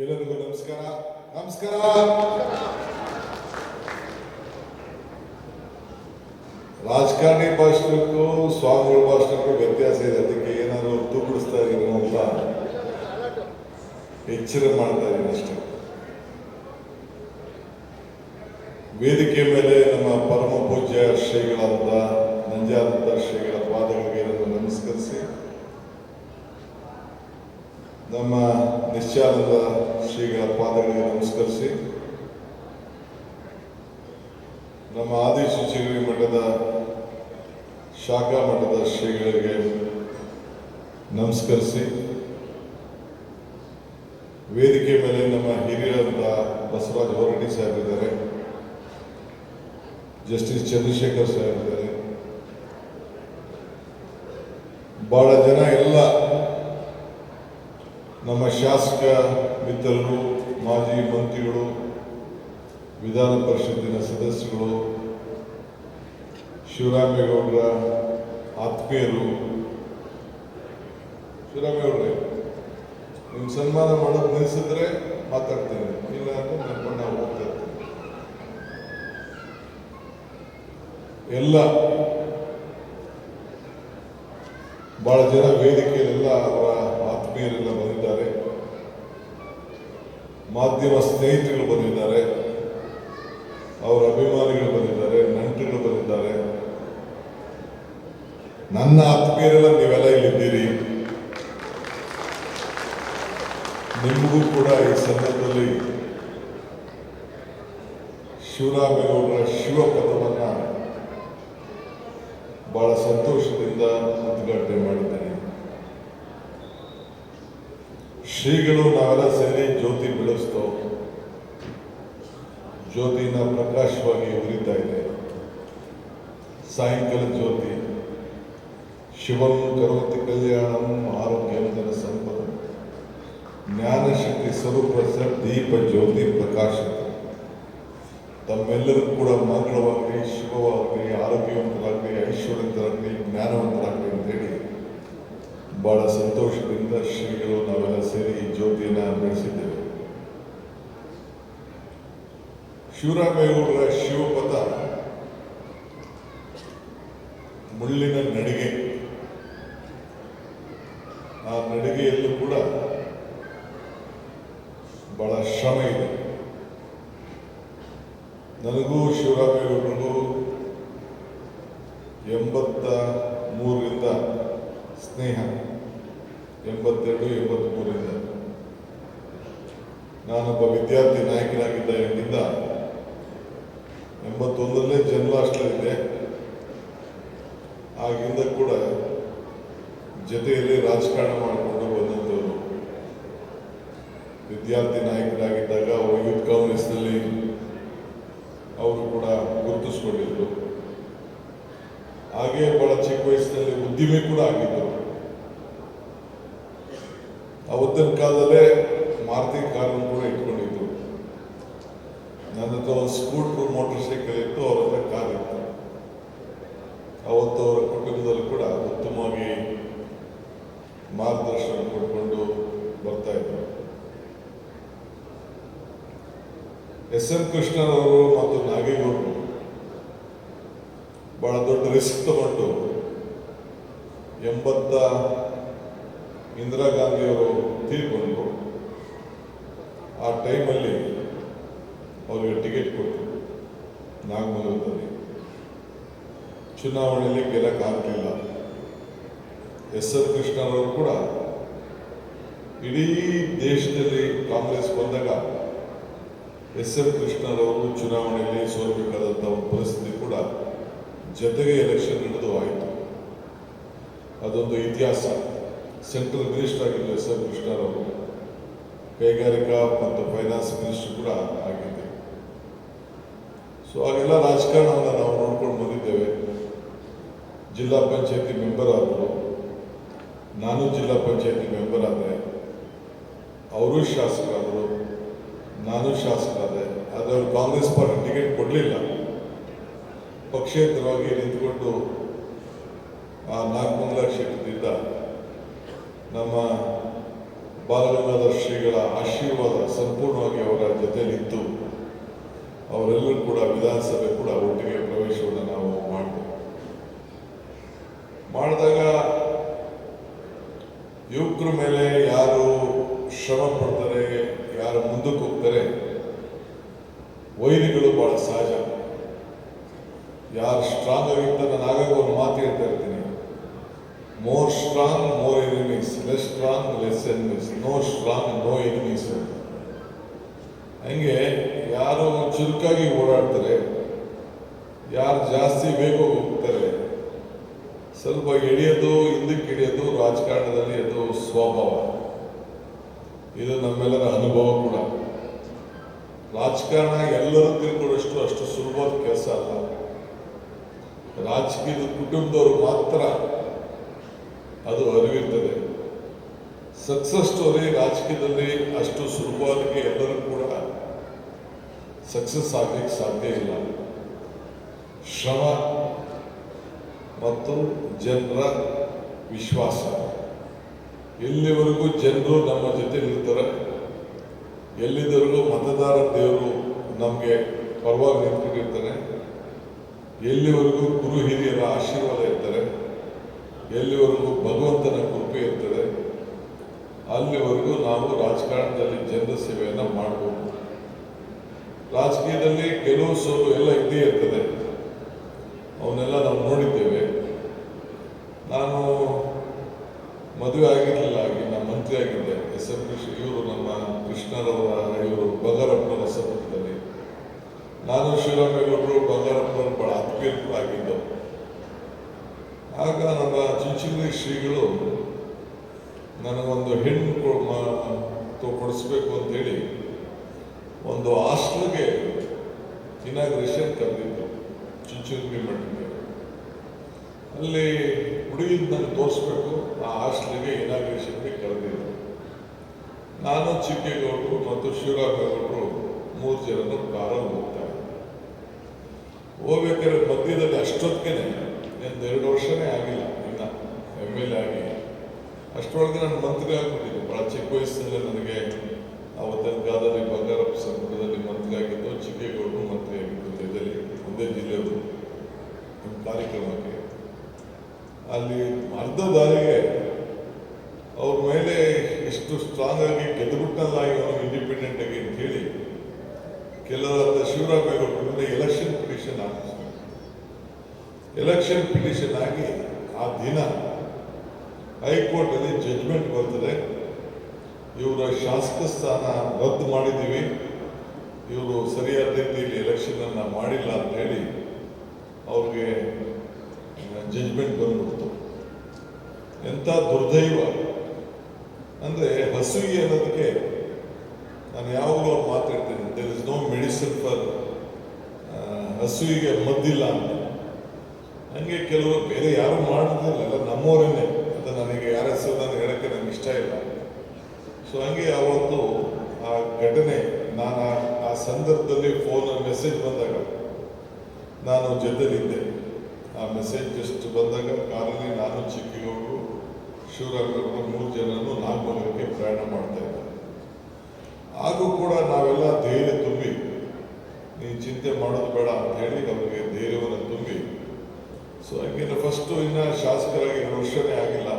ಎಲ್ಲರಿಗೂ ನಮಸ್ಕಾರ. ನಮಸ್ಕಾರ. ರಾಜಕಾರಣಿ ಭಾಷಣಕ್ಕೂ ಸ್ವಾಮಿಗಳ ಭಾಷಣಕ್ಕೂ ವ್ಯತ್ಯಾಸ ಇದೆ. ಅದಕ್ಕೆ ಏನಾದರೂ ತೂಗುಡಿಸ್ತಾ ಇದ್ದೀನೋ ಅಂತ ಎಚ್ಚರ ಮಾಡ್ತಾ ಇದ್ದೀನಿ ಅಷ್ಟೇ. ವೇದಿಕೆ ಮೇಲೆ ನಮ್ಮ ಪರಮ ಪೂಜ್ಯ ಶ್ರೀಗಳಾದ ನಂಜಾನಂದ ಶ್ರೀಗಳ ಪಾದಗಳಿಗೆ ನಮಸ್ಕರಿಸಿ, ನಮ್ಮ ನಿಶ್ಚಯಾನಂದ ಶ್ರೀಗಳ ಪಾದಗಳಿಗೆ ನಮಸ್ಕರಿಸಿ, ನಮ್ಮ ಆದಿಶುಚಿಗಿರಿ ಮಠದ ಶಾಖಾ ಮಠದ ಶ್ರೀಗಳಿಗೆ ನಮಸ್ಕರಿಸಿ, ವೇದಿಕೆ ಮೇಲೆ ನಮ್ಮ ಹಿರಿಯರಾದ ಬಸವರಾಜ ಹೊರಟ್ಟಿ ಸಾಹೇಬ್ ಇದ್ದಾರೆ, ಜಸ್ಟಿಸ್ ಚಂದ್ರಶೇಖರ್ ಸಾಹೇಬ್ ಇದ್ದಾರೆ, ಬಹಳ ಜನ ಎಲ್ಲ ನಮ್ಮ ಶಾಸಕ ಮಿತ್ರರು, ಮಾಜಿ ಮಂತ್ರಿಗಳು, ವಿಧಾನ ಪರಿಷತ್ತಿನ ಸದಸ್ಯರು, ಶಿವರಾಮೇಗೌಡರ ಆತ್ಮೀಯರು. ಶಿವರಾಮೇಗೌಡ್ರೆ, ನೀವು ಸನ್ಮಾನ ಮಾಡೋದು ನಿಲ್ಲಿಸಿದ್ರೆ ಮಾತಾಡ್ತೀನಿ, ಇಲ್ಲ ಅಂದ್ರೆ ನಡ್ಕೊಂಡು ನಾವು ಹೋಗ್ತಾ ಇರ್ತೀವಿ. ಎಲ್ಲ ಬಹಳ ಜನ ವೇದಿಕೆಯಲ್ಲೆಲ್ಲ ಅವರ ಆತ್ಮೀಯರೆಲ್ಲ ಬಂದಿದ್ದಾರೆ, ಮಾಧ್ಯಮ ಸ್ನೇಹಿತರು ಬಂದಿದ್ದಾರೆ, ಅವರ ಅಭಿಮಾನಿಗಳು ಬಂದಿದ್ದಾರೆ, ನಂಟರು ಬಂದಿದ್ದಾರೆ. ನನ್ನ ಆತ್ಮೀಯರೆಲ್ಲ ನೀವೆಲ್ಲ ಇಲ್ಲಿದ್ದೀರಿ. ನಿಮಗೂ ಕೂಡ ಈ ಸಂದರ್ಭದಲ್ಲಿ ಶಿವರಾಮೇಗೌಡರ ಶಿವಪಥವನ್ನು ಬಹಳ ಸಂತೋಷದಿಂದ ಉದ್ಘಾಟನೆ ಮಾಡಿದ್ದೇನೆ. ಶ್ರೀಗಳು ನಾವೆಲ್ಲ ಸೇರಿ ಜ್ಯೋತಿ ಬೆಳೆಸ್ತೋ, ಜ್ಯೋತಿನ ಪ್ರಕಾಶವಾಗಿ ಉರಿತಾ ಇದೆ. ಸಾಯಂಕಾಲ ಜ್ಯೋತಿ ಶಿವಂ ಕರೋತಿ ಕಲ್ಯಾಣಂ ಆರೋಗ್ಯಂ ಜನ ಸಂಪದ ಜ್ಞಾನಶಕ್ತಿ ಸ್ವರೂಪ ದೀಪ ಜ್ಯೋತಿ ಪ್ರಕಾಶ. ತಮ್ಮೆಲ್ಲರಿಗೂ ಕೂಡ ಮಂಗಳವಾಗಲಿ, ಶುಭವಾಗಲಿ, ಆರೋಗ್ಯವಂತರಾಗಲಿ, ಐಶ್ವರ್ಯವಂತರಾಗಲಿ, ಜ್ಞಾನವಂತರಾಗಲಿ ಅಂತೇಳಿ ಬಹಳ ಸಂತೋಷದಿಂದ ಶ್ರೀಗಳು ನಾವೆಲ್ಲ ಸೇರಿ ಈ ಜ್ಯೋತಿಯನ್ನು ಬೆಳೆಸಿದ್ದೇವೆ. ಶಿವರಾಮೇಗೌಡರ ಶಿವಪಥ ಮುಳ್ಳಿನ ನಡಿಗೆ. ಆ ನಡಿಗೆಯಲ್ಲೂ ಕೂಡ ಬಹಳ ಶ್ರಮ ಇದೆ. ನನಗೂ ಶಿವರಾಮೇಗೌಡರಿಗೂ 83ರಿಂದ ಸ್ನೇಹ, 82, 83ರಿಂದ. ನಾನೊಬ್ಬ ವಿದ್ಯಾರ್ಥಿ ನಾಯಕನಾಗಿದ್ದರಿಂದ 81ರಲ್ಲೇ ಜನ್ಮಾಷ್ಟಮಿದೆ. ಆಗಿಂದ ಕೂಡ ಜೊತೆಯಲ್ಲಿ ರಾಜಕಾರಣ ಮಾಡಿಕೊಂಡು ಬಂದಂಥವರು. ವಿದ್ಯಾರ್ಥಿ ನಾಯಕರಾಗಿದ್ದಾಗ ಯೂತ್ ಕಾಂಗ್ರೆಸ್ನಲ್ಲಿ ಅವರು ಕೂಡ ಗುರುತಿಸ್ಕೊಂಡಿದ್ರು. ಹಾಗೆ ಬಹಳ ಚಿಕ್ಕ ವಯಸ್ಸಿನಲ್ಲಿ ಉದ್ಯಮಿ ಕೂಡ ಆಗಿದ್ದರು. ಅವತ್ತಿನ ಕಾಲದಲ್ಲೇ ಮಾರುತಿ ಕಾರನ್ನು ಕೂಡ ಇಟ್ಕೊಂಡಿದ್ರು. ನನ್ನ ಹತ್ರ ಒಂದು ಸ್ಕೂಟ್ರು, ಮೋಟರ್ ಸೈಕಲ್ ಇತ್ತು, ಅವ್ರ ಹತ್ರ ಕಾರ್ ಇತ್ತು. ಅವತ್ತು ಅವರ ಕುಟುಂಬದಲ್ಲಿ ಕೂಡ ಉತ್ತಮವಾಗಿ ಮಾರ್ಗದರ್ಶನ ಕೊಡ್ಕೊಂಡು ಬರ್ತಾ ಇದ್ರು. ಎಸ್ ಎಂ ಕೃಷ್ಣರವರು ಮತ್ತು ನಾಗೇಗೌಡರು ಬಹಳ ದೊಡ್ಡ ರಿಸ್ಕ್ ತಗೊಂಡು 80 ಇಂದಿರಾ ಗಾಂಧಿಯವರು ತೀರ್ಕೊಂಡ್ರು. ಆ ಟೈಮಲ್ಲಿ ಅವರಿಗೆ ಟಿಕೆಟ್ ಕೊಟ್ಟರು ನಾಗಮಂಗಲದಲ್ಲಿ. ಚುನಾವಣೆಯಲ್ಲಿ ಗೆಲ್ಲಕ್ಕಾಗಲಿಲ್ಲ. ಎಸ್ ಎಂ ಕೃಷ್ಣರವರು ಕೂಡ ಇಡೀ ದೇಶದಲ್ಲಿ ಕಾಂಗ್ರೆಸ್ ಬಂದಾಗ ಎಸ್ ಎಂ ಕೃಷ್ಣರವರು ಚುನಾವಣೆಯಲ್ಲಿ ಸೋಲಬೇಕಾದಂಥ ಒಂದು ಪರಿಸ್ಥಿತಿ ಕೂಡ ಜೊತೆಗೆ ಎಲೆಕ್ಷನ್ ನಡೆದು ಆಯಿತು. ಅದೊಂದು ಇತಿಹಾಸ. ಸೆಂಟ್ರಲ್ ಮಿನಿಸ್ಟರ್ ಆಗಿದ್ದರು ಎಸ್ ಎಂ ಕೃಷ್ಣರವರು. ಕೈಗಾರಿಕಾ ಮತ್ತು ಫೈನಾನ್ಸ್ ಮಿನಿಸ್ಟರ್ ಕೂಡ ಆಗಿದ್ದೆ. ಸೊ ಹಾಗೆಲ್ಲ ರಾಜಕಾರಣವನ್ನು ನಾವು ನೋಡ್ಕೊಂಡು ಬಂದಿದ್ದೇವೆ. ಜಿಲ್ಲಾ ಪಂಚಾಯತಿ ಮೆಂಬರ್ ಆದರು, ನಾನು ಜಿಲ್ಲಾ ಪಂಚಾಯತಿ ಮೆಂಬರ್ ಆದೆ. ಅವರು ಶಾಸಕರಾದರು, ನಾನು ಶಾಸಕರಾದೆ. ಆದರೆ ಅವರು ಕಾಂಗ್ರೆಸ್ ಪಾರ್ಟಿ ಟಿಕೆಟ್ ಕೊಡಲಿಲ್ಲ. ಪಕ್ಷೇತರವಾಗಿ ನಿಂತ್ಕೊಂಡು ಆ ನಾಗಮಂಗಲ ಕ್ಷೇತ್ರದಿಂದ ನಮ್ಮ ಬಾಲಗಂಗಾಧರ ಶ್ರೀಗಳ ಆಶೀರ್ವಾದ ಸಂಪೂರ್ಣವಾಗಿ ಅವರ ಜೊತೆಯಲ್ಲಿತ್ತು. ಅವರೆಲ್ಲರೂ ಕೂಡ ವಿಧಾನಸಭೆ ಕೂಡ ಒಟ್ಟಿಗೆ ಪ್ರವೇಶವನ್ನು ನಾವು ಮಾಡಿದಾಗ ಯುವಕರ ಮೇಲೆ ಯಾರು ಶ್ರಮ ಪಡ್ತಾರೆ, ಯಾರು ಮುಂದಕ್ಕೆ ಹೋಗ್ತಾರೆ, ವೈರಿಗಳು ಬಹಳ ಸಹಜ. ಯಾರು ಸ್ಟ್ರಾಂಗ್ ಆಗಿರ್ತಾರೆ, ನಾನು ಆಗಾಗ ಒಂದು ಮಾತು ಹೇಳ್ತಾ ಇರ್ತೀನಿ, more strong more enemies, less strong less enemies, no strong no enemies. ಹಂಗೆ ಯಾರು ಚುರುಕಾಗಿ ಓಡಾಡ್ತಾರೆ, ಯಾರು ಜಾಸ್ತಿ ಬೇಗ ಹೋಗ್ತಾರೆ, ಸ್ವಲ್ಪ ಎಳೆಯೋದು ಹಿಂದಕ್ಕೆ ಎಳೆಯೋದು ರಾಜಕಾರಣದಲ್ಲಿ ಅದು ಸ್ವಭಾವ. ಇದು ನಮ್ಮೆಲ್ಲರ ಅನುಭವ ಕೂಡ. ರಾಜಕಾರಣ ಎಲ್ಲರೂ ತಿಳ್ಕೊಳ್ಳೋಷ್ಟು ಅಷ್ಟು ಸುಲಭವಾದ ಕೆಲಸ ಅಲ್ಲ. ರಾಜಕೀಯದ ಕುಟುಂಬದವರು ಮಾತ್ರ ಅದು ಅರಿವಿರ್ತದೆ. ಸಕ್ಸಸ್ ಸ್ಟೋರಿ ರಾಜಕೀಯದಲ್ಲಿ ಅಷ್ಟು ಸುಲಭವಾಗಿ ಎಲ್ಲರೂ ಕೂಡ ಸಕ್ಸಸ್ ಆಗಲಿಕ್ಕೆ ಸಾಧ್ಯ ಇಲ್ಲ. ಶ್ರಮ ಮತ್ತು ಜನರ ವಿಶ್ವಾಸ, ಎಲ್ಲಿವರೆಗೂ ಜನರು ನಮ್ಮ ಜೊತೆ ಇರ್ತಾರೆ, ಎಲ್ಲಿವರೆಗೂ ಮತದಾರ ದೇವರು ನಮಗೆ ಪರವಾಗಿ ನಿಂತ್ಕೊಂಡಿರ್ತಾನೆ, ಎಲ್ಲಿವರೆಗೂ ಗುರು ಹಿರಿಯರ ಆಶೀರ್ವಾದ ಇರ್ತಾರೆ, ಎಲ್ಲಿವರೆಗೂ ಭಗವಂತನ ಕೃಪೆ ಇರ್ತದೆ, ಅಲ್ಲಿವರೆಗೂ ನಾವು ರಾಜಕಾರಣದಲ್ಲಿ ಜನರ ಸೇವೆಯನ್ನು ಮಾಡಬಹುದು. ರಾಜಕೀಯದಲ್ಲಿ ಗೆಲುವು ಸೋಲು ಎಲ್ಲ ಇದ್ದೇ ಇರ್ತದೆ, ಅವನ್ನೆಲ್ಲ ನಾವು ನೋಡಿದ್ದೇವೆ. ನಾನು ಮದುವೆ ಆಗಿರಲಿಲ್ಲ, ಆಗಿ ನಾನು ಮಂತ್ರಿ ಆಗಿದ್ದೆ. ಇವರು ನಮ್ಮ ಕೃಷ್ಣರವರ ಇವರು ಬಂಗಾರಪ್ಪನವರ ಸಮ್ಮುಖದಲ್ಲಿ ನಾನು ಶಿವರಾಮೇಗೌಡರು ಬಂಗಾರಪ್ಪನವರು ಬಹಳ ಆತ್ಮೀಯರು ಆಗಿದ್ದು. ಆಗ ನಮ್ಮ ಚುಂಚನಗಿರಿ ಶ್ರೀಗಳು ನನಗೊಂದು ಹೆಣ್ಣು ಕೊಡಿಸ್ಬೇಕು ಅಂತೇಳಿ ಒಂದು ಹಾಸ್ಟೆಲ್ಗೆ ಇನಾಗ್ರೇಷನ್ ಕರೆದಿದ್ದು ಚುಂಚನಗಿರಿ ಮಠಕ್ಕೆ. ಅಲ್ಲಿ ಹುಡುಗಿದ್ ನನಗೆ ತೋರಿಸ್ಬೇಕು, ಆ ಹಾಸ್ಟೆಲ್ಗೆ ಇನಾಗ್ರೇಷನ್ಗೆ ಕರೆದಿದ್ದು. ನಾನು ಚಿಕ್ಕೇಗೌಡರು ಮತ್ತು ಶಿವರಾಮೇಗೌಡರು 3 ಜನರು ಕಾರಲ್ಲಿ ಹೋಗ್ತಾರೆ. ಹೋಗ್ಬೇಕಾದ್ರೆ ಮಧ್ಯದಲ್ಲಿ ಅಷ್ಟೊತ್ತಿಗೆ 2 ವರ್ಷನೇ ಆಗಿಲ್ಲ, ಇನ್ನು MLA ಆಗಿ ಅಷ್ಟರೊಳಗೆ ನಾನು ಮಂತ್ರಿ ಆಗ್ಬಿಟ್ಟಿದ್ದೆ. ಭಾಳ ಚಿಕ್ಕ ವಯಸ್ಸಿನಲ್ಲೇ ನನಗೆ ಅವತ್ತಿನ ಕಾಲದಲ್ಲಿ ಬಂಗಾರಪ್ಪ ಸಂಪುಟದಲ್ಲಿ ಮಂತ್ರಿ ಆಗಿದ್ದು, ಚಿಕ್ಕೇಗೌಡರು ಮಂತ್ರಿ ಆಗಿದ್ದು ಜೊತೆಯಲ್ಲಿ ಒಂದೇ ಜಿಲ್ಲೆಯವರು ಒಂದು ಕಾರ್ಯಕ್ರಮಕ್ಕೆ. ಅಲ್ಲಿ ಅರ್ಧ ದಾರಿಗೆ ಅವ್ರ ಮೇಲೆ ಎಷ್ಟು ಸ್ಟ್ರಾಂಗ್ ಆಗಿ ಗೆದ್ದುಬಿಟ್ಟಲ್ಲ ಇವನು ಇಂಡಿಪೆಂಡೆಂಟ್ ಆಗಿ ಅಂತ ಹೇಳಿ ಕೆಲವರ ಶಿವರಾಮೇಗೌಡರ ಮೇಲೆ ಎಲೆಕ್ಷನ್ ಪಿಟಿಷನ್ ಹಾಕಿಸ್ತಾರೆ. ಎಲೆಕ್ಷನ್ ಪಿಟಿಷನ್ ಆಗಿ ಆ ದಿನ ಹೈಕೋರ್ಟಲ್ಲಿ ಜಡ್ಜ್ಮೆಂಟ್ ಬರ್ತದೆ, ಇವರ ಶಾಸಕ ಸ್ಥಾನ ರದ್ದು ಮಾಡಿದ್ದೀವಿ, ಇವರು ಸರಿಯಾದ ರೀತಿಯಲ್ಲಿ ಎಲೆಕ್ಷನನ್ನು ಮಾಡಿಲ್ಲ ಅಂತ ಹೇಳಿ ಅವ್ರಿಗೆ ಜಡ್ಜ್ಮೆಂಟ್ ಬಂದ್ಬಿಡ್ತು. ಎಂಥ ದುರ್ದೈವ ಅಂದರೆ, ಹಸುವಿಗೆ ಅನ್ನೋದಕ್ಕೆ ನಾನು ಯಾವಾಗಲೂ ಅವ್ರು ಮಾತಾಡ್ತೇನೆ, there is no medicine for ಹಸುವಿಗೆ ಮದ್ದಿಲ್ಲ ಅಂತ. ಹಂಗೆ ಕೆಲವರು ಬೇರೆ ಯಾರು ಮಾಡೋದಿಲ್ಲ, ಎಲ್ಲ ನಮ್ಮವರೇನೆ. ಅದು ನನಗೆ ಯಾರ ಹೆಸರು ನಾನು ಹೇಳೋಕ್ಕೆ ನನಗೆ ಇಷ್ಟ ಇಲ್ಲ. ಸೊ ಹಂಗೆ ಅವತ್ತು ಆ ಘಟನೆ, ನಾನು ಆ ಸಂದರ್ಭದಲ್ಲಿ ಫೋನಲ್ಲಿ ಮೆಸೇಜ್ ಬಂದಾಗ ನಾನು ಜೊತೆಲಿದ್ದೆ. ಆ ಮೆಸೇಜ್ ಜಸ್ಟ್ ಬಂದಾಗ ಕಾರಲ್ಲಿ ನಾನು, ಚಿಕ್ಕೇಗೌಡರು, ಶಿವರಾಮೇಗೌಡರು 3 ಜನರು ನಾಗಮಂಗಲಕ್ಕೆ ಪ್ರಯಾಣ ಮಾಡ್ತಾ ಇದ್ದೆ. ಹಾಗೂ ಕೂಡ ನಾವೆಲ್ಲ ಧೈರ್ಯ ತುಂಬಿ, ನೀನು ಚಿಂತೆ ಮಾಡೋದು ಬೇಡ ಅಂತ ಹೇಳಿ ಅವರಿಗೆ ಧೈರ್ಯವನ್ನು ತುಂಬಿ, ಸೊ ಹಂಗೆ ಫಸ್ಟು ಇನ್ನು ಶಾಸಕರಾಗಿ 2 ವರ್ಷನೇ ಆಗಿಲ್ಲ,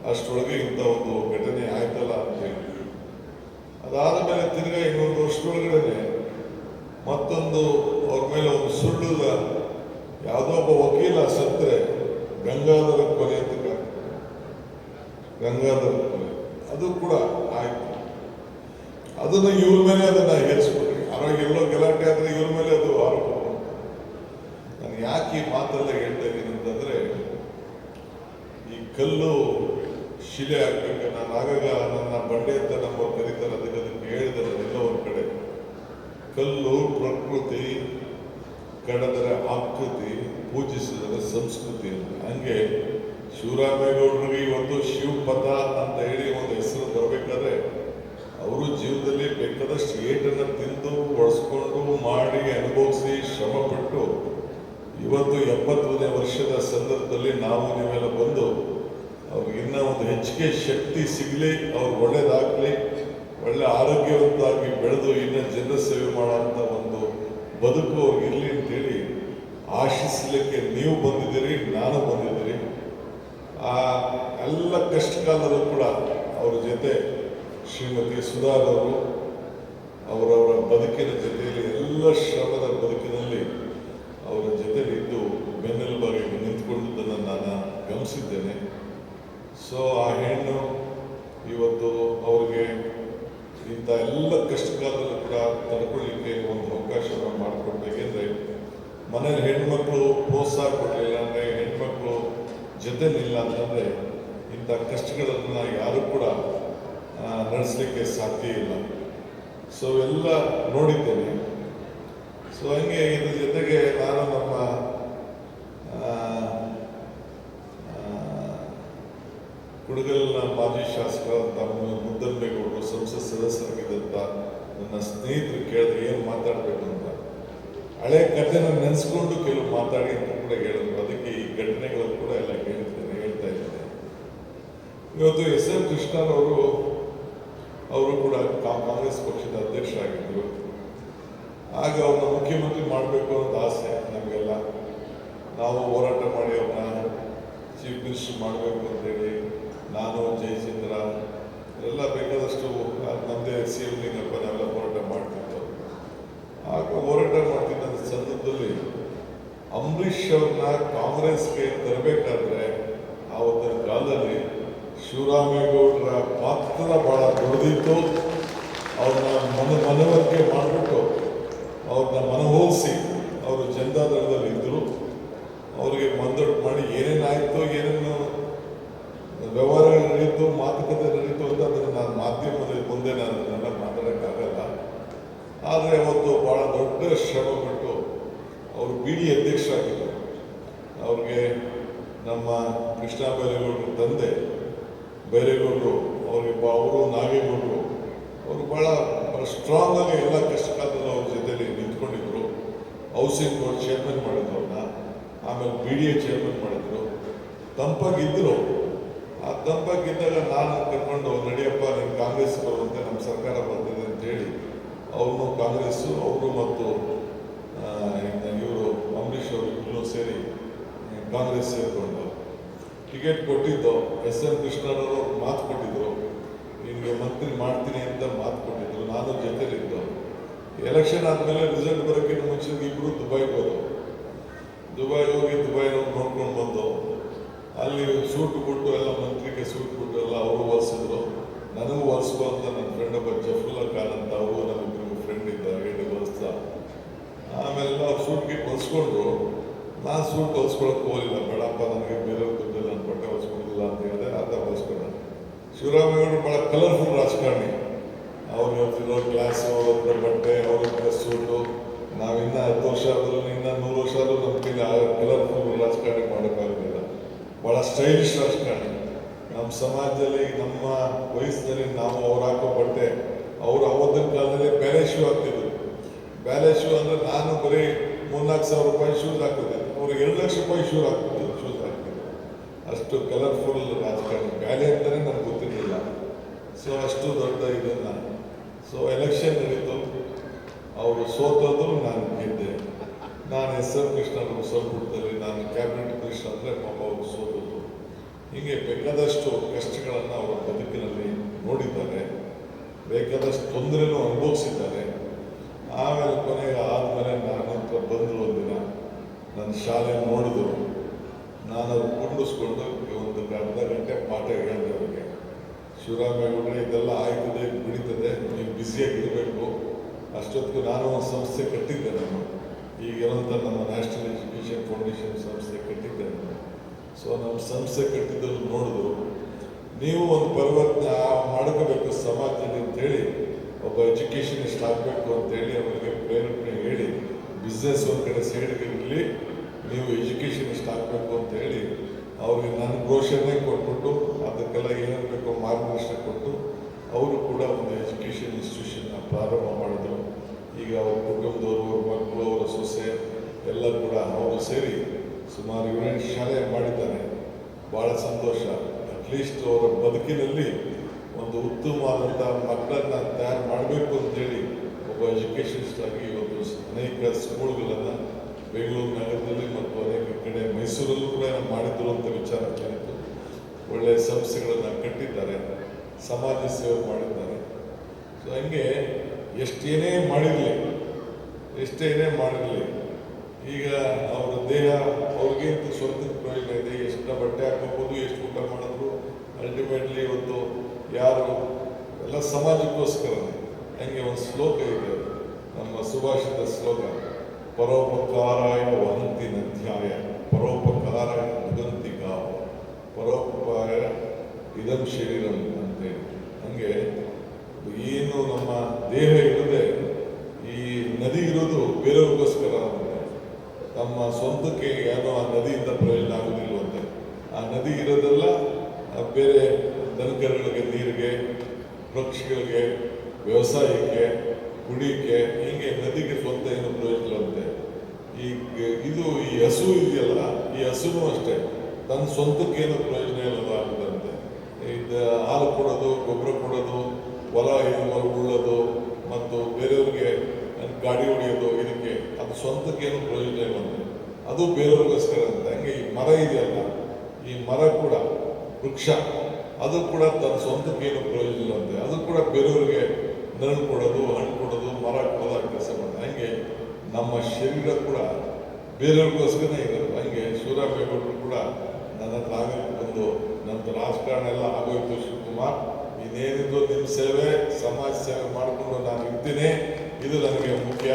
ಅಷ್ಟರೊಳಗೆ ಇಂಥ ಒಂದು ಘಟನೆ ಆಯ್ತಲ್ಲ ಅಂತ ಹೇಳಿ. ಅದಾದ ಮೇಲೆ ತಿರ್ಗಾ 1 ವರ್ಷದೊಳಗಡೆ ಮತ್ತೊಂದು ಅವ್ರ ಮೇಲೆ ಒಂದು ಸುಳ್ಳು, ಯಾವುದೋ ಒಬ್ಬ ವಕೀಲ ಸತ್ತರೆ ಗಂಗಾಧರ ಕೊಲೆ ಅಂತ, ಗಂಗಾಧರ ಕೊಲೆ ಅದು ಕೂಡ ಆಯ್ತು. ಅದನ್ನು ಇವ್ರ ಮೇಲೆ ಅದನ್ನು ಹೇರಿಸ್ಬಿಟ್ರಿ. ಆವಾಗ ಎಲ್ಲೋ ಗಲಾಟೆ ಆದರೆ ಇವ್ರ ಮೇಲೆ ಅದು ಆರೋಪ. ನಾನು ಯಾಕೆ ಈ ಮಾತೆಲ್ಲ ಹೇಳ್ತಾ ಇದ್ದೀನಿ ಅಂತಂದರೆ, ಈ ಕಲ್ಲು ಶಿಲೆ ಹಾಕ್ಬೇಕು. ನಾನು ಆಗಾಗ ನನ್ನ ಬಂಡೆ ಅಂತ ನಮ್ಮವ್ರು ಕರೀತಾರೆ, ಅದಕ್ಕೆ ಹೇಳಿದ್ದಾರೆ ಎಲ್ಲ ಒಂದು ಕಡೆ. ಕಲ್ಲು ಪ್ರಕೃತಿ, ಕಡದರೆ ಆಕೃತಿ, ಪೂಜಿಸಿದರೆ ಸಂಸ್ಕೃತಿ ಅಂತ. ಹಂಗೆ ಶಿವರಾಮೇಗೌಡರಿಗೆ ಇವತ್ತು ಶಿವಪಥ ಅಂತ ಹೇಳಿ ಒಂದು ಹೆಸರು ಬರಬೇಕಾದ್ರೆ ಅವರು ಜೀವನದಲ್ಲಿ ಬೇಕಾದಷ್ಟು ಏಟನ್ನು ತಿಂದು ಬಳಸ್ಕೊಂಡು ಮಾಡಿ ಅನುಭವಿಸಿ ಶ್ರಮಪಟ್ಟು ಇವತ್ತು 70ನೇ ವರ್ಷದ ಸಂದರ್ಭದಲ್ಲಿ ನಾವು ನೀವೆಲ್ಲ ಬಂದು ಅವ್ರಿಗೆ ಇನ್ನೂ ಒಂದು ಹೆಚ್ಚಿಗೆ ಶಕ್ತಿ ಸಿಗಲಿ, ಅವ್ರು ಒಳ್ಳೆಯದಾಗ ಬೆಳೆದು ಇನ್ನು ಜನರ ಸೇವೆ ಮಾಡುವಂಥ ಒಂದು ಬದುಕು ಅವ್ರಿಗೆ ಇರಲಿ ಅಂತೇಳಿ ಆಶಿಸಲಿಕ್ಕೆ ನೀವು ಬಂದಿದ್ದೀರಿ, ನಾನು ಬಂದಿದ್ದೀರಿ. ಆ ಎಲ್ಲ ಕಷ್ಟ ಕಾಲದಲ್ಲೂ ಕೂಡ ಅವ್ರ ಜೊತೆ ಶ್ರೀಮತಿ ಸುಧಾರವರು ಅವರವರ ಬದುಕಿನ ಜೊತೆಯಲ್ಲಿ ಎಲ್ಲ ಶ್ರಮದ ಬದುಕಿನಲ್ಲಿ ಅವರ ಜೊತೆಲಿ ಇದ್ದು ಬೆನ್ನೆಲುಬಾಗಿ ನಿಂತ್ಕೊಂಡಿದ್ದನ್ನು ನಾನು ಗಮನಿಸಿದ್ದೇನೆ. ಸೊ ಆ ಹೆಣ್ಣು ಇವತ್ತು ಅವ್ರಿಗೆ ಇಂಥ ಎಲ್ಲ ಕಷ್ಟ ಕಾಲದಲ್ಲೂ ಕೂಡ ತಡ್ಕೊಳ್ಳಿಕ್ಕೆ ಒಂದು ಅವಕಾಶವನ್ನು ಮಾಡಿಕೊಟ್ಟು. ಏಕೆಂದರೆ ಮನೇಲಿ ಹೆಣ್ಮಕ್ಳು ಪ್ರೋತ್ಸಾಹ ಕೊಡಲಿಲ್ಲ ಅಂದರೆ, ಹೆಣ್ಮಕ್ಳು ಜೊತೆಲಿಲ್ಲ ಅಂತಂದರೆ ಇಂಥ ಕಷ್ಟಗಳನ್ನು ಯಾರೂ ಕೂಡ ನಡೆಸಲಿಕ್ಕೆ ಸಾಧ್ಯ ಇಲ್ಲ. ಸೊ ಎಲ್ಲ ನೋಡಿದ್ದೇನೆ. ಸೊ ಹಂಗೆ ಇದ್ರ ಜೊತೆಗೆ ನಾನು ನಮ್ಮ ಕುಡಗಲ್ನ ಮಾಜಿ ಶಾಸಕರಾದಂಥ ಮುದ್ದನ್ಮೇಗೌಡರು ಸಂಸತ್ ಸದಸ್ಯರಾಗಿದ್ದಂಥ ನನ್ನ ಸ್ನೇಹಿತರು ಕೇಳಿದ್ರೆ ಏನು ಮಾತಾಡಬೇಕು ಅಂತ, ಹಳೆ ಕಥೆನ ನೆನೆಸ್ಕೊಂಡು ಕೆಲವು ಮಾತಾಡಿ ಅಂತ ಕೂಡ ಹೇಳಿದ್ರು. ಅದಕ್ಕೆ ಈ ಘಟನೆಗಳು ಕೂಡ ಎಲ್ಲ ಹೇಳ್ತಾ ಇದ್ದೇನೆ. ಇವತ್ತು ಎಸ್ ಎಂ ಕೃಷ್ಣರವರು ಕೂಡ ಕಾಂಗ್ರೆಸ್ ಪಕ್ಷದ ಅಧ್ಯಕ್ಷರಾಗಿದ್ದರು. ಆಗ ಅವ್ರನ್ನ ಮುಖ್ಯಮಂತ್ರಿ ಮಾಡಬೇಕು ಅನ್ನೋದು ಆಸೆ ನಮಗೆಲ್ಲ. ನಾವು ಹೋರಾಟ ಮಾಡಿ ಅವ್ರನ್ನ ಚೀಫ್ ಮಿನಿಸ್ಟರ್ ಮಾಡಬೇಕು ಅಂತೇಳಿ ನಾನು, ಜಯಚಂದ್ರ ಎಲ್ಲ ಬೇಕಾದಷ್ಟು ನಮ್ಮದೇ ಸಿ ಎಂ ಲಿಂಗಪ್ಪ ನಾವೆಲ್ಲ ಹೋರಾಟ ಮಾಡ್ತಿದ್ದೆವು. ಆಗ ಹೋರಾಟ ಮಾಡ್ತಿದ್ದ ಸಂದರ್ಭದಲ್ಲಿ ಅಂಬರೀಷ್ ಅವ್ರನ್ನ ಕಾಂಗ್ರೆಸ್ಗೆ ತರಬೇಕಾದ್ರೆ ಆವತ್ತಿನ ಕಾಲದಲ್ಲಿ ಶಿವರಾಮೇಗೌಡರ ಪಾತ್ರ ಭಾಳ ದೊಡ್ಡದಿತ್ತು. ಅವ್ರನ್ನ ಮನವರಿಕೆ ಮಾಡಿಬಿಟ್ಟು ಅವ್ರನ್ನ ಮನವೊಲಿಸಿ ಅವರು ಜನತಾದಳದಲ್ಲಿ ಇದ್ದರು. ಅವರಿಗೆ ಮಂದಟ್ಟು ಮಾಡಿ ಏನೇನಾಯಿತು, ಏನೇನು ವ್ಯವಹಾರಗಳು ನಡೀತು, ಮಾತುಕತೆ ನಡೀತು ಅಂತ ಅದನ್ನು ನಾನು ಮಾಧ್ಯಮದ ಮುಂದೆ ನಾನು ಅದನ್ನೆಲ್ಲ ಮಾತಾಡೋಕ್ಕಾಗಲ್ಲ. ಆದರೆ ಅವತ್ತು ಭಾಳ ದೊಡ್ಡ ಶ್ರಮಪಟ್ಟು ಅವರು ಬಿ ಡಿ ಅಧ್ಯಕ್ಷರಾಗಿದ್ದರು. ಅವ್ರಿಗೆ ನಮ್ಮ ಕೃಷ್ಣ ಬೈರೇಗೌಡರ ತಂದೆ ಬೈರೇಗೌಡರು, ಅವರು ನಾಗೇಗೌಡರು, ಅವರು ಭಾಳ ಸ್ಟ್ರಾಂಗ್ ಆಗಿ ಎಲ್ಲ ಕಷ್ಟ ಕಾಲದಲ್ಲೂ ಅವ್ರ ಜೊತೆಲಿ ನಿಂತ್ಕೊಂಡಿದ್ರು. ಹೌಸಿಂಗ್ ಬೋರ್ಡ್ ಚೇರ್ಮನ್ ಮಾಡಿದ್ರು ಅವ್ರನ್ನ, ಆಮೇಲೆ ಬಿ ಡಿ ಎ ಚೇರ್ಮನ್ ಮಾಡಿದ್ರು. ತಂಪಾಗಿದ್ದರು. ಆ ತಂಪಾಗಿದ್ದಾಗ ನಾನು ಕರ್ಕೊಂಡು ನಡಿಯಪ್ಪ ನೀನು ಕಾಂಗ್ರೆಸ್ ಬರುವಂತೆ ನಮ್ಮ ಸರ್ಕಾರ ಬರ್ತಿದೆ ಅಂತೇಳಿ ಅವ್ರನ್ನೂ ಕಾಂಗ್ರೆಸ್ಸು, ಅವರು ಮತ್ತು ಇವರು ಅಂಬರೀಷ್ ಅವರು ಇಬ್ಬರೂ ಸೇರಿ ಕಾಂಗ್ರೆಸ್ ಸೇರಿಕೊಂಡು ಟಿಕೆಟ್ ಕೊಟ್ಟಿದ್ದು. ಎಸ್ ಎಂ ಕೃಷ್ಣರವರು ಮಾತು ಕೊಟ್ಟಿದ್ರು, ನಿನಗೆ ಮಂತ್ರಿ ಮಾಡ್ತೀನಿ ಅಂತ ಮಾತು ಕೊಟ್ಟಿದ್ರು. ನಾನು ಜೊತೆಲಿದ್ದು ಎಲೆಕ್ಷನ್ ಆದಮೇಲೆ ರಿಸಲ್ಟ್ ಬರೋಕ್ಕಿಂತ ಮುಂಚೆ ಇಬ್ಬರು ದುಬೈಗೆ ಹೋದವು. ದುಬೈ ಹೋಗಿ ನೋಡ್ಕೊಂಡು ಬಂದು ಅಲ್ಲಿ ಸೂಟ್ ಕೊಟ್ಟು ಎಲ್ಲ ಮಂತ್ರಿಗೆ ಸೂಟ್ ಕೊಟ್ಟು ಎಲ್ಲ ಅವರು ಹೊಲಿಸಿದ್ರು. ನನಗೂ ಹೊಲಿಸ್ಕೊ ಅಂತ ನನ್ನ ಫ್ರೆಂಡ್ ಒಬ್ಬ ಜಫುಲ್ಲಾ ಖಾನ್ ಅಂತ, ಅವರು ನಮ್ಮಿಬ್ಬರಿಗೂ ಫ್ರೆಂಡ್ ಇದ್ದ, 7 ವರ್ಷ. ಆಮೇಲೆ ಅವ್ರು ಸೂಟ್ಗೆ ಹೊಲಿಸ್ಕೊಂಡ್ರು. ನಾನು ಸೂಟ್ ಹೊಲಿಸ್ಕೊಳಕ್ಕೆ ಹೋಗಲಿಲ್ಲ, ಬೇಡಪ್ಪ ನನಗೆ ಬೇರೆ ದುಡ್ಡಿಲ್ಲ, ನನ್ನ ಬಟ್ಟೆ ಹೊಲಿಸ್ಕೊಂಡಿಲ್ಲ ಅಂತ ಹೇಳಿದೆ. ಅರ್ಧ ಹೊಲಿಸ್ಕೊಂಡ. ಶಿವರಾಮೇಗೌಡರು ಭಾಳ ಕಲರ್ಫುಲ್ ರಾಜಕಾರಣಿ. ಅವ್ರು ಹೇಳ್ತಿರೋ ಕ್ಲಾಸು, ಅವ್ರ ಬಟ್ಟೆ, ಅವ್ರ ಸೂಟು. ನಾವಿನ್ನ 10 ವರ್ಷ ಆದರೂ, ಇನ್ನು 100 ವರ್ಷ ಆದರೂ ನಮ್ಮ ಕೈಲಿ ಕಲರ್ಫುಲ್ ರಾಜಕಾರಣಿ ಮಾಡೋಕ್ಕಾಗೋದಿಲ್ಲ. ಭಾಳ ಸ್ಟೈಲಿಶ್ ರಾಜಕಾರಣಿ. ನಮ್ಮ ಸಮಾಜದಲ್ಲಿ ನಮ್ಮ ವಯಸ್ಸಿನಲ್ಲಿ ನಾವು ಅವ್ರು ಹಾಕೋ ಬಟ್ಟೆ, ಅವರು ಅವತ್ತಿನ ಕಾಲದಲ್ಲಿ ಬ್ಯಾಲೆ ಶೂ ಹಾಕ್ತಿದ್ರು. ಬ್ಯಾಲೆ ಶೂ ಅಂದರೆ ನಾನು ಬರೀ 3-4 ಸಾವಿರ ರೂಪಾಯಿ ಶೂಸ್ ಹಾಕ್ತಿದ್ದೆ, ಅವ್ರು 2 ಲಕ್ಷ ರೂಪಾಯಿ ಶೂಸ್ ಹಾಕ್ತಿದ್ರು. ಅಷ್ಟು ಕಲರ್ಫುಲ್ ರಾಜಕಾರಣಿ. ಬ್ಯಾಲೆ ಅಂತಲೇ ನನಗೆ ಗೊತ್ತಿರಲಿಲ್ಲ. ಸೊ ಅಷ್ಟು ದೊಡ್ಡ ಇದನ್ನು. ಸೊ ಎಲೆಕ್ಷನ್ ನಡೀತು, ಅವರು ಸೋತೋದ್ರು, ನಾನು ಗೆದ್ದೆ. ನಾನು ಎಸ್ ಎಂ ಕೃಷ್ಣರು ಸೋಲ್ಬಿಟ್ಟಲ್ಲಿ ನಾನು ಕ್ಯಾಬಿನೆಟ್ ಮಿನಿಸ್ಟರ್ ಅಂದರೆ ಪಾಪ ಅವರು ಸೋತರು. ಹೀಗೆ ಬೇಕಾದಷ್ಟು ಕಷ್ಟಗಳನ್ನು ಅವರ ಬದುಕಿನಲ್ಲಿ ನೋಡಿದ್ದಾರೆ, ಬೇಕಾದಷ್ಟು ತೊಂದರೆನೂ ಅನುಭವಿಸಿದ್ದಾರೆ. ಆಮೇಲೆ ಕೊನೆಗೆ ಆದಮೇಲೆ ನನ್ನ ಹತ್ರ ಬಂದರು. ಒಂದಿನ ನನ್ನ ಶಾಲೆ ನೋಡಿದ್ರು. ನಾನು ಅವ್ರು ಕುಂಡಿಸ್ಕೊಂಡು ಒಂದು ಅರ್ಧ ಗಂಟೆ ಪಾಠ ಹೇಳಿದೆ ಅವರಿಗೆ. ಶಿವರಾಮೇಗೌಡರೆ, ಇದೆಲ್ಲ ಆಯ್ತದೆ, ಬಿಡಿತದೆ, ನೀವು ಬ್ಯುಸಿಯಾಗಿರಬೇಕು. ಅಷ್ಟೊತ್ತಿಗೆ ನಾನು ಒಂದು ಸಂಸ್ಥೆ ಕಟ್ಟಿದ್ದೆ. ನಾನು ಈಗಿರೋಂಥ ನಮ್ಮ ನ್ಯಾಷನಲ್ ಎಜುಕೇಷನ್ ಫೌಂಡೇಶನ್ ಸಂಸ್ಥೆ ಕಟ್ಟಿದ್ದೆ ನಾನು. ಸೊ ನಮ್ಮ ಸಂಸ್ಥೆ ಕಟ್ಟಿದ್ದನ್ನು ನೋಡಿದ್ರು. ನೀವು ಒಂದು ಪರಿವರ್ತನೆ ಮಾಡ್ಕೋಬೇಕು ಸಮಾಜದಲ್ಲಿ ಅಂತೇಳಿ, ಒಬ್ಬ ಎಜುಕೇಷನಿಸ್ಟ್ ಆಗಬೇಕು ಅಂತೇಳಿ ಅವರಿಗೆ ಪ್ರೇರಣೆ ಹೇಳಿ, ಬಿಸ್ನೆಸ್ ಒಂದು ಕಡೆ ಸೈಡ್ಗೆ ಇರಲಿ, ನೀವು ಎಜುಕೇಷನಿಸ್ಟ್ ಆಗಬೇಕು ಅಂತೇಳಿ ಅವ್ರಿಗೆ ನನ್ನ ಬ್ರೋಷರ್ನೇ ಕೊಟ್ಬಿಟ್ಟು ಅದಕ್ಕೆಲ್ಲ ಏನೇನು ಬೇಕೋ ಮಾರ್ಗದರ್ಶನ ಕೊಟ್ಟು ಅವರು ಕೂಡ ಒಂದು ಎಜುಕೇಷನ್ ಇನ್ಸ್ಟಿಟ್ಯೂಷನ್ನ ಪ್ರಾರಂಭ ಮಾಡಿದ್ರು. ಈಗ ಅವ್ರ ಕುಟುಂಬದವರು, ಅವ್ರ ಮಕ್ಕಳು, ಅವರ ಸೊಸೆ ಎಲ್ಲ ಕೂಡ ಅವರು ಸೇರಿ ಸುಮಾರು 7 ಶಾಲೆ ಮಾಡಿದ್ದಾರೆ. ಭಾಳ ಸಂತೋಷ. ಅಟ್ಲೀಸ್ಟ್ ಅವರ ಬದುಕಿನಲ್ಲಿ ಒಂದು ಉತ್ತಮವಾದಂಥ ಮಕ್ಕಳನ್ನು ತಯಾರು ಮಾಡಬೇಕು ಅಂತೇಳಿ ಒಬ್ಬ ಎಜುಕೇಷನಿಸ್ಟ್ ಆಗಿ ಇವತ್ತು ಅನೇಕ ಸ್ಕೂಲ್ಗಳನ್ನು ಬೆಂಗಳೂರು ನಗರದಲ್ಲಿ ಮತ್ತು ಅನೇಕ ಕಡೆ ಮೈಸೂರಲ್ಲೂ ಕೂಡ ಮಾಡಿದ್ರು ಅಂತ ವಿಚಾರ ಕೇಳಿತು. ಒಳ್ಳೆಯ ಸಂಸ್ಥೆಗಳನ್ನು ಕಟ್ಟಿದ್ದಾರೆ, ಸಮಾಜ ಸೇವೆ ಮಾಡಿದ್ದಾರೆ. ಸೊ ಹಂಗೆ ಎಷ್ಟೇನೇ ಮಾಡಿರಲಿ ಈಗ ಅವರ ದೇಹ ಅವ್ರಿಗಿಂತ ಸ್ವಂತ ಪ್ರಯೋಜನ ಇದೆ. ಎಷ್ಟು ಬಟ್ಟೆ ಹಾಕೋಬೋದು, ಎಷ್ಟು ಊಟ ಮಾಡಿದ್ರು ಅಲ್ಟಿಮೇಟ್ಲಿ ಇವತ್ತು ಯಾರು ಎಲ್ಲ ಸಮಾಜಕ್ಕೋಸ್ಕರನೇ. ಹಂಗೆ ಒಂದು ಶ್ಲೋಕ ಇದೆ, ನಮ್ಮ ಸುಭಾಷಿತ ಶ್ಲೋಕ, ಪರೋಪಕಾರಾಯ ವಹಂತಿ ನಧ್ಯಾಯ ಪರೋಪಕಾರಾಯ ನುಗಂತಿ ಗಾವ ಪರೋಪಕಾರ ಇದಂ ಶರೀರಂ ಅಂತೇಳಿ. ಹಂಗೆ ಏನು ನಮ್ಮ ದೇಹ ಇರೋದೇ, ಈ ನದಿ ಇರೋದು ಬೇರೆಯವ್ರಿಗೋಸ್ಕರ ಅಂತೆ. ತಮ್ಮ ಸ್ವಂತಕ್ಕೆ ಏನೋ ಆ ನದಿಯಿಂದ ಪ್ರಯೋಜನ ಆಗೋದಿಲ್ವಂತೆ. ಆ ನದಿ ಇರೋದೆಲ್ಲ ಬೇರೆ ದನಕರುಗಳಿಗೆ, ನೀರಿಗೆ, ಪಕ್ಷಿಗಳಿಗೆ, ವ್ಯವಸಾಯಕ್ಕೆ, ಕುಡಿಯಕ್ಕೆ, ಹೀಗೆ ನದಿಗೆ ಸ್ವಂತ ಏನು ಪ್ರಯೋಜನ ಅಂತೆ. ಈ ಹಸು ಇದೆಯಲ್ಲ, ಈ ಹಸುನು ಅಷ್ಟೇ ತನ್ನ ಸ್ವಂತಕ್ಕೇನು ಪ್ರಯೋಜನ ಇಲ್ಲದ ಆಗುದಂತೆ. ಇದು ಹಾಲು ಕೊಡೋದು, ಗೊಬ್ಬರ ಕೊಡೋದು, ಹೊಲ ಉಳ್ಳೋದು ಮತ್ತು ಬೇರೆಯವ್ರಿಗೆ ಗಾಡಿ ಹೊಡೆಯೋದು, ಇದಕ್ಕೆ ಅದು ಸ್ವಂತಕ್ಕೇನು ಪ್ರಯೋಜನ ಇಲ್ಲಂತೆ, ಅದು ಬೇರೆಯವ್ರಿಗೋಸ್ಕರ ಅಂತ. ಹಂಗೆ ಈ ಮರ ಇದೆಯಲ್ಲ, ಈ ಮರ ಕೂಡ ವೃಕ್ಷ, ಅದು ಕೂಡ ತನ್ನ ಸ್ವಂತಕ್ಕೇನು ಪ್ರಯೋಜನ ಇಲ್ಲಂತೆ, ಅದು ಕೂಡ ಬೇರೆಯವ್ರಿಗೆ ನೆರಳು ಕೊಡೋದು, ಹಣ್ಣು ಕೊಡೋದು, ಮರ ಕೊಡೋದು ಆ ಕೆಲಸ ಮಾಡೋದು. ಹಂಗೆ ನಮ್ಮ ಶರೀರ ಕೂಡ ಬೇರೆಯವ್ರಿಗೋಸ್ಕರ ಇರೋದು. ಹಂಗೆ ಶಿವರಾಮೇಗೌಡರು ಕೂಡ ನನ್ನ ಹತ್ರ ಆಗಲಿಕ್ಕೆ ಬಂದು, ನಂತರ ರಾಜಕಾರಣ ಎಲ್ಲ ಆಗೋಯ್ತು ಶಿವಕುಮಾರ್, ಇನ್ನೇನಿದ್ರು ನಿಮ್ಮ ಸೇವೆ, ಸಮಾಜ ಸೇವೆ ಮಾಡಿಕೊಂಡು ನಾನು ಇರ್ತೀನಿ, ಇದು ನನಗೆ ಮುಖ್ಯ,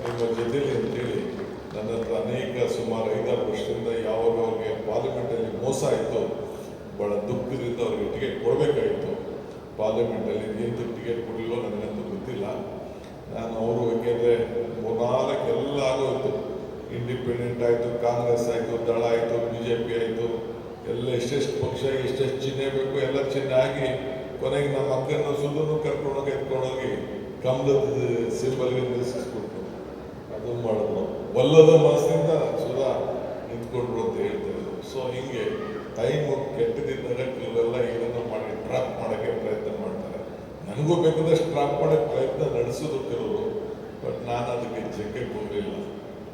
ನಿಮ್ಮ ಜೊತೆಲಿ ಅಂತೇಳಿ ನನ್ನ ಹತ್ರ ಅನೇಕ ಸುಮಾರು 5-6 ವರ್ಷದಿಂದ ಯಾವಾಗ ಅವ್ರಿಗೆ ಪಾರ್ಲಿಮೆಂಟಲ್ಲಿ ಮೋಸ ಆಯಿತು, ಭಾಳ ದುಃಖದಿಂದ ಅವ್ರಿಗೆ ಟಿಕೆಟ್ ಕೊಡಬೇಕಾಗಿತ್ತು. ಪಾರ್ಲಿಮೆಂಟಲ್ಲಿ ಏನು ಟಿಕೆಟ್ ಕೊಡಲಿಲ್ಲೋ ನನಗಂತೂ ಗೊತ್ತಿಲ್ಲ. ನಾನು ಅವರು ಏಕೆಂದರೆ 3-4 ಎಲ್ಲ ಆಗೋಯ್ತು, ಇಂಡಿಪೆಂಡೆಂಟ್ ಆಯಿತು, ಕಾಂಗ್ರೆಸ್ ಆಯಿತು, ದಳ ಆಯಿತು, BJP ಆಯಿತು, ಎಲ್ಲ ಎಷ್ಟೆಷ್ಟು ಪಕ್ಷ, ಎಷ್ಟೆಷ್ಟು ಚಿಹ್ನೆ ಬೇಕು ಎಲ್ಲ ಚಿಹ್ನೆ ಆಗಿ ಕೊನೆಗೆ ನಮ್ಮ ಅಕ್ಕನ್ನು ಸುಧನ್ನು ಕರ್ಕೊಂಡೋಗಿ ಎತ್ಕೊಂಡೋಗಿ ಕಮಲದ ಸಿಂಬಲ್ಗೆ ನಿಲ್ಲಿಸ್ಬಿಟ್ರು. ಅದು ಮಾಡಿದ್ರು, ಒಲ್ಲದ ಮನಸ್ಸಿನಿಂದ ಸುಧಾ ನಿಂತ್ಕೊಂಡ್ರು ಅಂತ ಹೇಳ್ತಾರೆ. ಸೊ ಹಿಂಗೆ ಟೈಮು ಕೆಟ್ಟದಿದ್ದಾಗ ಕೆಲವೆಲ್ಲ ಇದನ್ನು ಮಾಡಿ ಟ್ರಾಪ್ ಮಾಡೋಕ್ಕೆ ಪ್ರಯತ್ನ ಮಾಡ್ತಾರೆ. ನನಗೂ ಬೇಕಾದಷ್ಟು ಟ್ರಾಪ್ ಮಾಡೋಕ್ಕೆ ಪ್ರಯತ್ನ ನಡೆಸೋದು ಕೆಲವರು, ಬಟ್ ನಾನು ಅದಕ್ಕೆ ಜಗ್ಗಕ್ಕೆ ಹೋಗಲಿಲ್ಲ.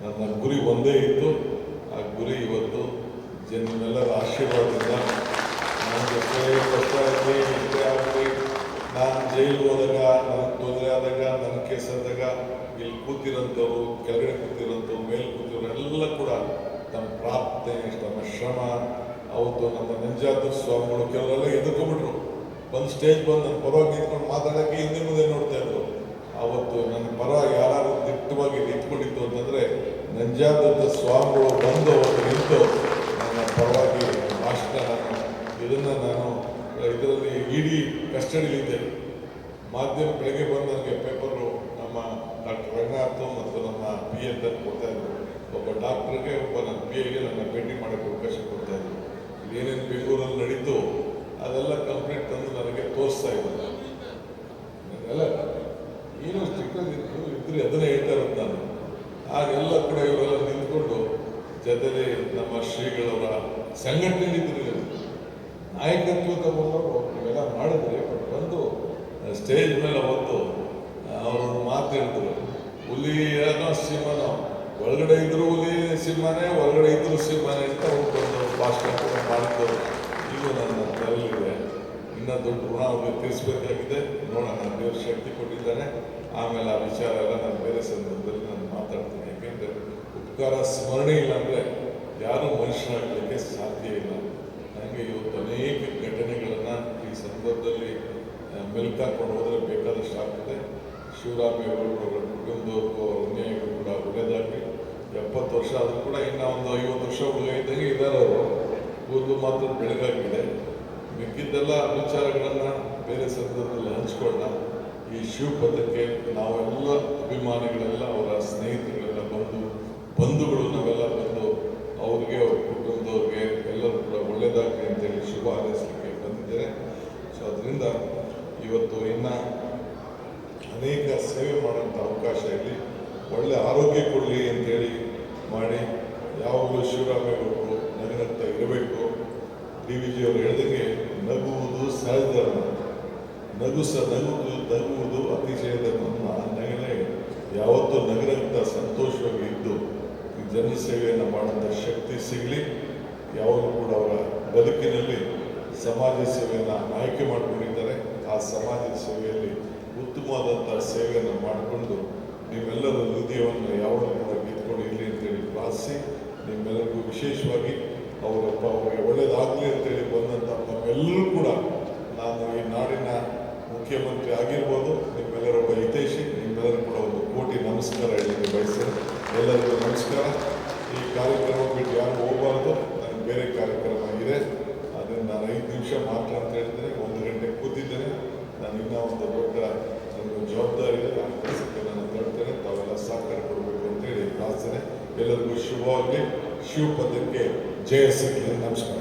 ನನ್ನ ಗುರಿ ಒಂದೇ ಇತ್ತು. ಆ ಗುರಿ ಇವತ್ತು ನಿಮ್ಮೆಲ್ಲರ ಆಶೀರ್ವಾದದಿಂದ ನನಗೆ ಕಷ್ಟ ಆಗಲಿ, ಇಷ್ಟೇ ಆಗಲಿ, ನಾನು ಜೈಲಿಗೆ ಹೋದಾಗ, ನನಗೆ ತೊಂದರೆ ಆದಾಗ, ನನ್ನ ಕೇಸ್ ಆದಾಗ ಇಲ್ಲಿ ಕೂತಿರೋಂಥವ್ರು, ಕೆಳಗಡೆ ಕೂತಿರೋಂಥವ್ರು, ಮೇಲೆ ಕೂತಿರೋರು ಎಲ್ಲ ಕೂಡ ತಮ್ಮ ಪ್ರಾರ್ಥನೆ, ತಮ್ಮ ಶ್ರಮ, ಅವತ್ತು ನಮ್ಮ ನಂಜಾದ ಸ್ವಾಮಿಗಳು ಕೆಲವರೆಲ್ಲ ಎದುರ್ಕೊಂಡ್ಬಿಟ್ರು. ಒಂದು ಸ್ಟೇಜ್ ಬಂದು ನನ್ನ ಪರವಾಗಿ ನಿಂತ್ಕೊಂಡು ಮಾತಾಡೋಕ್ಕೆ ಹಿಂದೆ ಮುಂದೆ ನೋಡ್ತಾ ಇದ್ರು. ಆವತ್ತು ನನ್ನ ಪರ ಯಾರು ದಿಟ್ಟವಾಗಿ ನಿಂತ್ಕೊಂಡಿತ್ತು ಅಂತಂದರೆ ನಂಜಾದ ಸ್ವಾಮಿಗಳು ಬಂದು ಅವತ್ತು ನಿಂತು ನನ್ನ ಪರವಾಗಿ ಭಾಷಣ, ನಾನು ಇದರಲ್ಲಿ ಇಡೀ ಕಸ್ಟಡಿಲಿದ್ದೆ. ಮಾಧ್ಯಮ ಬೆಳಗ್ಗೆ ಬಂದು ನನಗೆ ಪೇಪರು ನಮ್ಮ ಡಾಕ್ಟರ್ ರಂಗನಾಥ್ ಮತ್ತು ನಮ್ಮ PA ಅಂತ ಕೊಡ್ತಾಯಿದ್ರು. ಒಬ್ಬ ಡಾಕ್ಟ್ರಿಗೆ, ಒಬ್ಬ ನನ್ನ PAಗೆ ನನ್ನ ಭೇಟಿ ಮಾಡೋಕ್ಕೆ ಅವಕಾಶ ಕೊಡ್ತಾಯಿದ್ರು. ಏನೇನು ಬೆಂಗಳೂರಲ್ಲಿ ನಡೀತು ಅದೆಲ್ಲ ಕಂಪ್ಲೇಂಟ್ ತಂದು ನನಗೆ ತೋರಿಸ್ತಾ ಇದ್ದಾರೆ. ಎಲ್ಲ ಏನು ಚಿಕ್ಕದಿತ್ತು ಇದ್ದರೆ ಅದನ್ನೇ ಹೇಳ್ತಾ ಇರೋದು ನಾನು. ಆಗೆಲ್ಲ ಕೂಡ ಇವರೆಲ್ಲ ನಿಂತ್ಕೊಂಡು ಜೊತೆಲಿ ನಮ್ಮ ಶ್ರೀಗಳವರ ಸಂಘಟನೆ ಇದ್ರು, ನಾಯಕತ್ವ ತಗೊಂಡವರು ಇವೆಲ್ಲ ಮಾಡಿದ್ರೆ. ಬಟ್ ಬಂದು ಸ್ಟೇಜ್ ಮೇಲೆ ಅವತ್ತು ಅವರು ಮಾತು ಹೇಳಿದ್ರು, ಹುಲಿಯನೋ ಸಿಂಹನೋ, ಒಳಗಡೆ ಇದ್ರು ಹುಲಿ ಸಿಂಹನೇ, ಹೊರಗಡೆ ಇದ್ರು ಸಿಂಹನೇ ಅಂತ ಒಂದು ಭಾಷಣ ಕೂಡ ಮಾಡಿದ್ದವರು. ಇದು ನನ್ನ ತಲೆಯಲ್ಲಿದೆ. ಇನ್ನೂ ದೊಡ್ಡ ಋಣ ಅವ್ರಿಗೆ ತೀರಿಸಬೇಕಾಗಿದೆ. ನೋಡೋಣ, ದೇವ್ರ ಶಕ್ತಿ ಕೊಟ್ಟಿದ್ದಾನೆ. ಆಮೇಲೆ ಆ ವಿಚಾರ ಎಲ್ಲ ನಾನು ಬೇರೆ ಸಂದರ್ಭದಲ್ಲಿ ನಾನು ಮಾತಾಡ್ತೀನಿ. ಯಾಕೆಂದರೆ ಉಪಕಾರ ಸ್ಮರಣೆ ಇಲ್ಲ ಅಂದರೆ ಯಾರೂ ಮನುಷ್ಯನಾಗಲಿಕ್ಕೆ ಸಾಧ್ಯ ಇಲ್ಲ. ನನಗೆ ಇವತ್ತು ಅನೇಕ ಘಟನೆಗಳನ್ನು ಈ ಸಂದರ್ಭದಲ್ಲಿ ಮೆಲ್ಕಾಕೊಂಡು ಹೋದರೆ ಬೇಕಾದಷ್ಟು ಆಗ್ತದೆ. ಶಿವರಾಮೇಗೌಡರವರ ಕುಟುಂಬದವ್ರಿಗೂ ಅವರ ಅನ್ಯಾಯಗಳು ಕೂಡ ಒಳ್ಳೆಯದಾಗಲಿ. 70 ವರ್ಷ ಆದರೂ ಕೂಡ ಇನ್ನೂ ಒಂದು 50 ವರ್ಷ ಉಳಿದಂಗೆ ಇದ್ದಾರೆ ಅವರು. ಕೂದಲು ಮಾತ್ರ ಬೆಳಗಾಗಿದೆ. ಮಿಕ್ಕಿದ್ದೆಲ್ಲ ವಿಚಾರಗಳನ್ನು ಬೇರೆ ಸಂದರ್ಭದಲ್ಲಿ ಹಂಚ್ಕೊಳ್ಳೋಣ. ಈ ಶಿವಪಥಕ್ಕೆ ನಾವೆಲ್ಲ ಅಭಿಮಾನಿಗಳೆಲ್ಲ, ಅವರ ಸ್ನೇಹಿತರುಗಳೆಲ್ಲ ಬಂಧುಗಳು ನಾವೆಲ್ಲ ಬಂದು ಅವ್ರಿಗೆ, ಅವ್ರ ಕುಟುಂಬದವ್ರಿಗೆ ಎಲ್ಲರೂ ಕೂಡ ಒಳ್ಳೆಯದಾಗಲಿ ಅಂತೇಳಿ ಶುಭ ಹಾರೈಸಲಿಕ್ಕೆ ಬಂದಿದ್ದೇನೆ. ಸೊ ಅದರಿಂದ ಇವತ್ತು ಇನ್ನು ಅನೇಕ ಸೇವೆ ಮಾಡೋಂಥ ಅವಕಾಶ ಇರಲಿ, ಒಳ್ಳೆ ಆರೋಗ್ಯ ಕೊಡಲಿ ಅಂತೇಳಿ ಮಾಡಿ ಯಾವಾಗಲೂ ಶಿವರಾಮೇಗೌಡರು ನಗನಗ್ತ ಇರಬೇಕು. DVG ಅವರು ಹೇಳಿದಂಗೆ ನಗುವುದು ಸಹಜ ಧರ್ಮ, ನಗುವುದು ಅತಿಶಯ ಧರ್ಮ. ನಗಲೇ ಯಾವತ್ತೂ ನಗರಂತ ಸಂತೋಷವಾಗಿ ಇದ್ದು ಈ ಜನ ಸೇವೆಯನ್ನು ಮಾಡುವಂಥ ಶಕ್ತಿ ಸಿಗಲಿ. ಯಾವಾಗಲೂ ಕೂಡ ಅವರ ಬದುಕಿನಲ್ಲಿ ಸಮಾಜ ಸೇವೆಯನ್ನು ಆಯ್ಕೆ ಮಾಡಿಕೊಂಡಿದ್ದಾರೆ. ಆ ಸಮಾಜ ಸೇವೆಯಲ್ಲಿ ಉತ್ತಮವಾದಂಥ ಸೇವೆಯನ್ನು ಮಾಡಿಕೊಂಡು ನಿಮ್ಮೆಲ್ಲರ ಹೃದಯವನ್ನು ಯಾವಾಗಲೂ ಕೂಡ ಗೆದ್ಕೊಂಡು ಇರಲಿ ಅಂತೇಳಿ ಪ್ರಾರ್ಥಿಸಿ, ನಿಮ್ಮೆಲ್ಲರಿಗೂ ವಿಶೇಷವಾಗಿ ಅವರಪ್ಪ ಅವರಿಗೆ ಒಳ್ಳೆಯದಾಗಲಿ ಅಂತೇಳಿ ಬಂದಂಥ ನಮ್ಮೆಲ್ಲರೂ ಕೂಡ, ನಾನು ಈ ನಾಡಿನ ಮುಖ್ಯಮಂತ್ರಿ ಆಗಿರ್ಬೋದು, ನಿಮ್ಮೆಲ್ಲರೊಬ್ಬ ಹಿತೈಷಿ, ನಿಮ್ಮೆಲ್ಲರೂ ಕೂಡ ಒಂದು ಕೋಟಿ ನಮಸ್ಕಾರ ಹೇಳಲಿಕ್ಕೆ ಬಯಸ್ತೇನೆ. ಎಲ್ಲರಿಗೂ ನಮಸ್ಕಾರ. ಈ ಕಾರ್ಯಕ್ರಮ ಬಿಟ್ಟು ಯಾರು ಹೋಗಬಾರ್ದು, ನನಗೆ ಬೇರೆ ಕಾರ್ಯಕ್ರಮ ಇದೆ, ಅದನ್ನು ನಾನು 5 ನಿಮಿಷ ಮಾತ್ರ ಅಂತ ಹೇಳ್ತೇನೆ. 1 ಗಂಟೆ ಕೂತಿದ್ದೇನೆ. ನಾನು ಇನ್ನೂ ಒಂದು ದೊಡ್ಡ ನನಗೆ ಜವಾಬ್ದಾರಿ ಇದೆ, ಆ ಕೆಲಸಕ್ಕೆ ನಾನು ತಳ್ತೇನೆ. ತಾವೆಲ್ಲ ಸಹಕಾರ ಕೊಡಬೇಕು ಅಂತೇಳಿ ಪ್ರಾರ್ಥನೆ. ಎಲ್ಲರಿಗೂ ಶುಭವಾಗಲಿ. ಶಿವಪದಕ್ಕೆ ಜಯ ಸಿಗಲಿ. ನಮಸ್ಕಾರ.